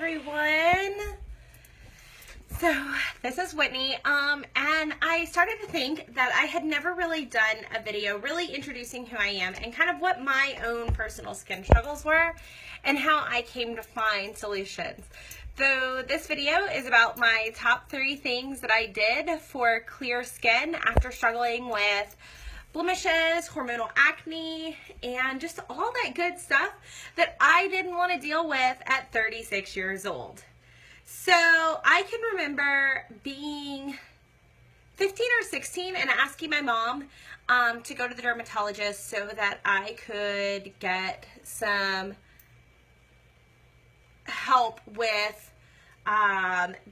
everyone. So this is Whitney, and I started to think that I had never really done a video really introducing who I am and kind of what my own personal skin struggles were and how I came to find solutions. So this video is about my top 3 things that I did for clear skin after struggling with blemishes, hormonal acne, and just all that good stuff that I didn't want to deal with at 36 years old. So I can remember being 15 or 16 and asking my mom to go to the dermatologist so that I could get some help with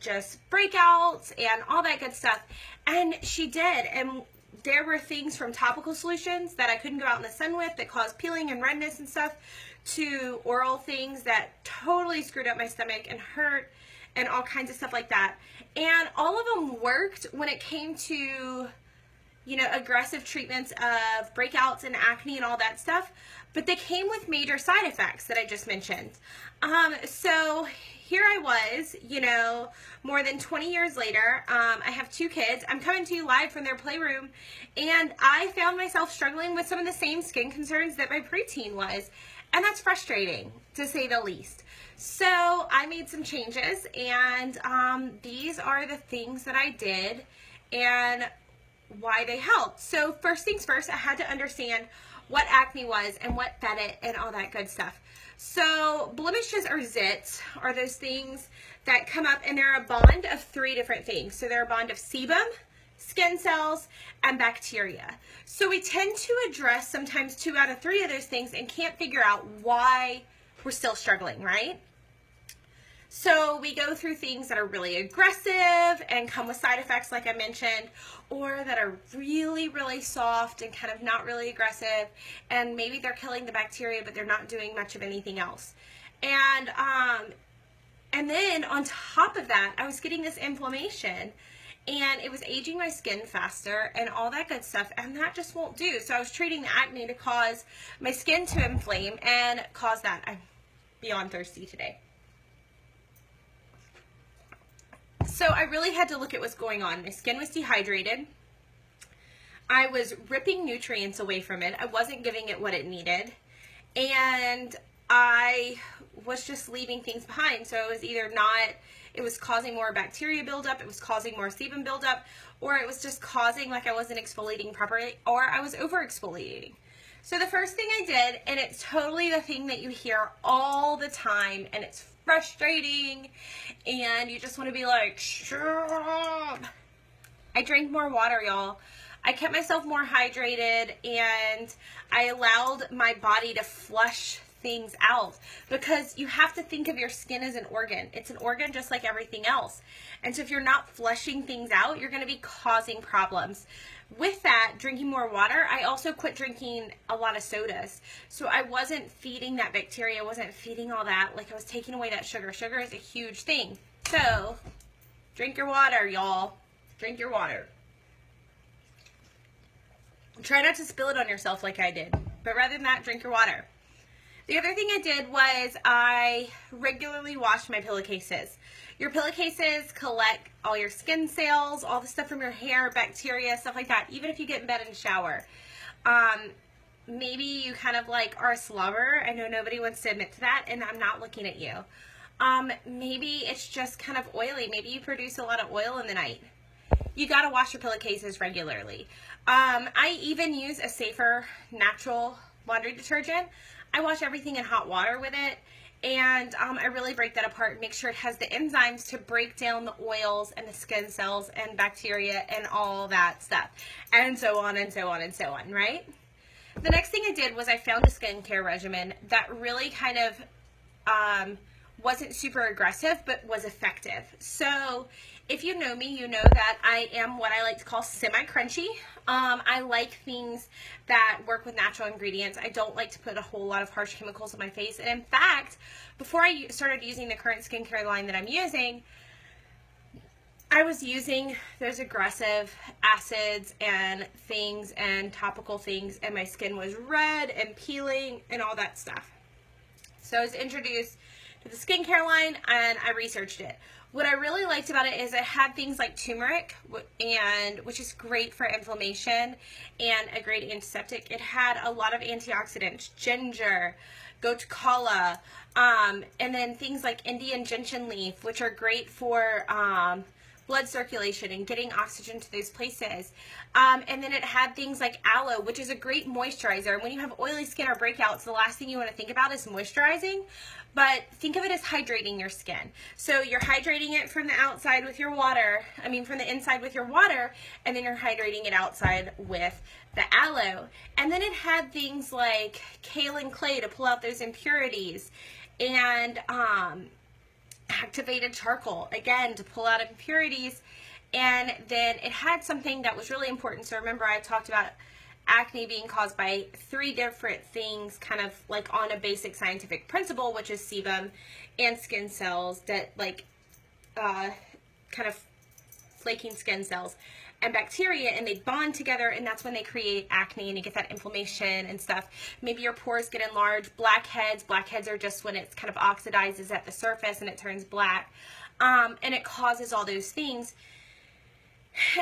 just breakouts and all that good stuff. And she did. And there were things from topical solutions that I couldn't go out in the sun with that caused peeling and redness and stuff, to oral things that totally screwed up my stomach and hurt, and all kinds of stuff like that. And all of them worked when it came to, you know, aggressive treatments of breakouts and acne and all that stuff, but they came with major side effects that I just mentioned. So here I was, you know, more than 20 years later. I have 2 kids. I'm coming to you live from their playroom, and I found myself struggling with some of the same skin concerns that my preteen was, and that's frustrating, to say the least. So I made some changes, and these are the things that I did and why they helped. So first things first, I had to understand what acne was and what fed it and all that good stuff. So blemishes or zits are those things that come up, and they're a bond of 3 different things. So they're a bond of sebum, skin cells, and bacteria. So we tend to address sometimes 2 out of 3 of those things and can't figure out why we're still struggling, right? So we go through things that are really aggressive and come with side effects like I mentioned, or that are really, really soft and kind of not really aggressive, and maybe they're killing the bacteria but they're not doing much of anything else. And then on top of that, I was getting this inflammation, and it was aging my skin faster and all that good stuff, and that just won't do. So I was treating the acne to cause my skin to inflame and cause that. I'm beyond thirsty today. So I really had to look at what's going on. My skin was dehydrated. I was ripping nutrients away from it. I wasn't giving it what it needed. And I was just leaving things behind. So it was either not, it was causing more bacteria buildup, it was causing more sebum buildup, or it was just causing like I wasn't exfoliating properly, or I was over exfoliating. So the first thing I did, and it's totally the thing that you hear all the time, and it's frustrating, and you just want to be like, shut up. I drank more water, y'all. I kept myself more hydrated, and I allowed my body to flush things out, because you have to think of your skin as an organ. It's an organ just like everything else. And so if you're not flushing things out, you're going to be causing problems. With that, drinking more water, I also quit drinking a lot of sodas. So I wasn't feeding that bacteria, I wasn't feeding all that, like I was taking away that sugar. Sugar is a huge thing. So drink your water, y'all. Drink your water. Try not to spill it on yourself like I did, but rather than that, drink your water. The other thing I did was I regularly washed my pillowcases. Your pillowcases collect all your skin cells, all the stuff from your hair, bacteria, stuff like that, even if you get in bed and shower. Maybe you kind of like are a slobber. I know nobody wants to admit to that, and I'm not looking at you. Maybe it's just kind of oily. Maybe you produce a lot of oil in the night. You got to wash your pillowcases regularly. I even use a safer natural laundry detergent. I wash everything in hot water with it, and I really break that apart and make sure it has the enzymes to break down the oils and the skin cells and bacteria and all that stuff, and so on and so on and so on, right? The next thing I did was I found a skincare regimen that really kind of wasn't super aggressive but was effective. So if you know me, you know that I am what I like to call semi-crunchy. I like things that work with natural ingredients. I don't like to put a whole lot of harsh chemicals on my face. And in fact, before I started using the current skincare line that I'm using, I was using those aggressive acids and things and topical things, and my skin was red and peeling and all that stuff. So I was introduced with the skincare line, and I researched it. What I really liked about it is it had things like turmeric, which is great for inflammation and a great antiseptic. It had a lot of antioxidants, ginger, gotu kola, and then things like Indian gentian leaf, which are great for blood circulation and getting oxygen to those places. And then it had things like aloe, which is a great moisturizer. When you have oily skin or breakouts, the last thing you want to think about is moisturizing, but think of it as hydrating your skin. So you're hydrating it from the outside with your water, from the inside with your water, and then you're hydrating it outside with the aloe. And then it had things like kale and clay to pull out those impurities, and activated charcoal, again, to pull out impurities. And then it had something that was really important. So remember, I talked about acne being caused by 3 different things, kind of like on a basic scientific principle, which is sebum and skin cells that kind of flaking skin cells and bacteria, and they bond together, and that's when they create acne and you get that inflammation and stuff. Maybe your pores get enlarged. Blackheads are just when it's kind of oxidizes at the surface and it turns black, and it causes all those things.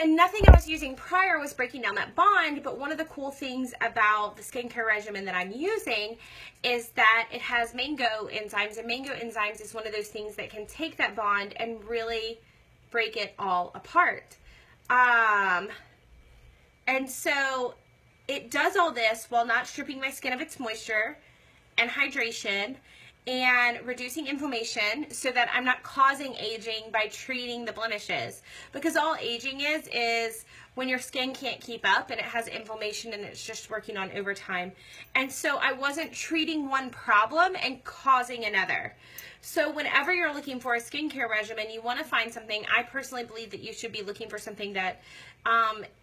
And nothing I was using prior was breaking down that bond, but one of the cool things about the skincare regimen that I'm using is that it has mango enzymes, and mango enzymes is one of those things that can take that bond and really break it all apart. And so it does all this while not stripping my skin of its moisture and hydration and reducing inflammation, so that I'm not causing aging by treating the blemishes. Because all aging is when your skin can't keep up and it has inflammation and it's just working on overtime. And so I wasn't treating one problem and causing another. So whenever you're looking for a skincare regimen, you want to find something. I personally believe that you should be looking for something that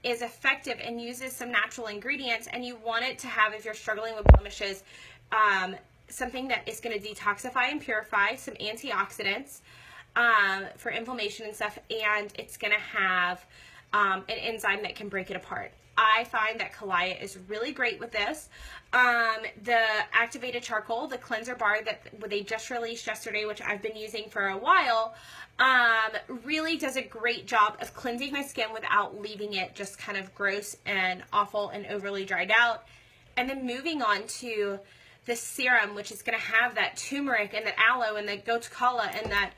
is effective and uses some natural ingredients, and you want it to have, if you're struggling with blemishes, something that is going to detoxify and purify, some antioxidants for inflammation and stuff, and it's going to have an enzyme that can break it apart. I find that Kalaia is really great with this. The activated charcoal, the cleanser bar that they just released yesterday, which I've been using for a while, really does a great job of cleansing my skin without leaving it just kind of gross and awful and overly dried out. And then moving on to the serum, which is going to have that turmeric and that aloe and the gotu kola and that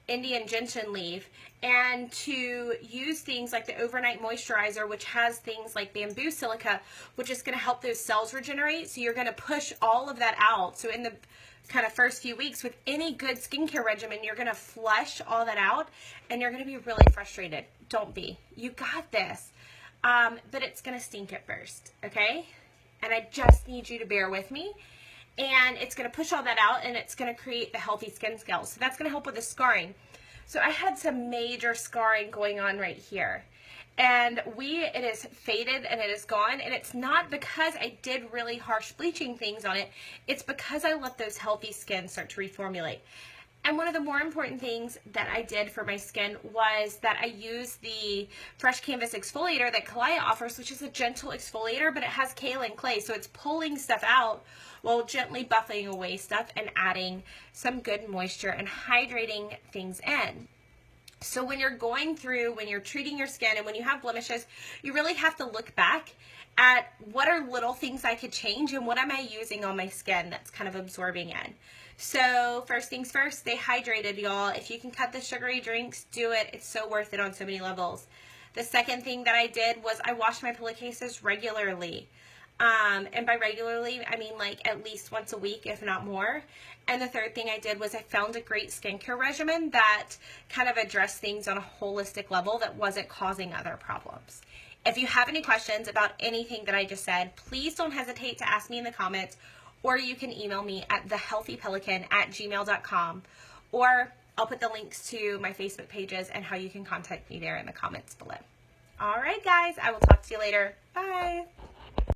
Indian gentian leaf, and to use things like the overnight moisturizer, which has things like bamboo silica, which is going to help those cells regenerate. So you're going to push all of that out. So in the kind of first few weeks with any good skincare regimen, you're going to flush all that out, and you're going to be really frustrated. Don't be. You got this. But it's going to stink at first, okay? And I just need you to bear with me. And it's going to push all that out, and it's going to create the healthy skin cells. So that's going to help with the scarring. So I had some major scarring going on right here. And it is faded and it is gone. And it's not because I did really harsh bleaching things on it. It's because I let those healthy skin start to reformulate. And one of the more important things that I did for my skin was that I used the Fresh Canvas Exfoliator that Kalaia offers, which is a gentle exfoliator, but it has kale and clay, so it's pulling stuff out while gently buffing away stuff and adding some good moisture and hydrating things in. So when you're going through, when you're treating your skin and when you have blemishes, you really have to look back at what are little things I could change and what am I using on my skin that's kind of absorbing in. So first things first, stay hydrated, y'all. If you can cut the sugary drinks, do it. It's so worth it on so many levels. The second thing that I did was I washed my pillowcases regularly. And by regularly, I mean like at least once a week, if not more. And the third thing I did was I found a great skincare regimen that kind of addressed things on a holistic level that wasn't causing other problems. If you have any questions about anything that I just said, please don't hesitate to ask me in the comments, or you can email me at thehealthypelican@gmail.com, or I'll put the links to my Facebook pages and how you can contact me there in the comments below. All right, guys, I will talk to you later. Bye.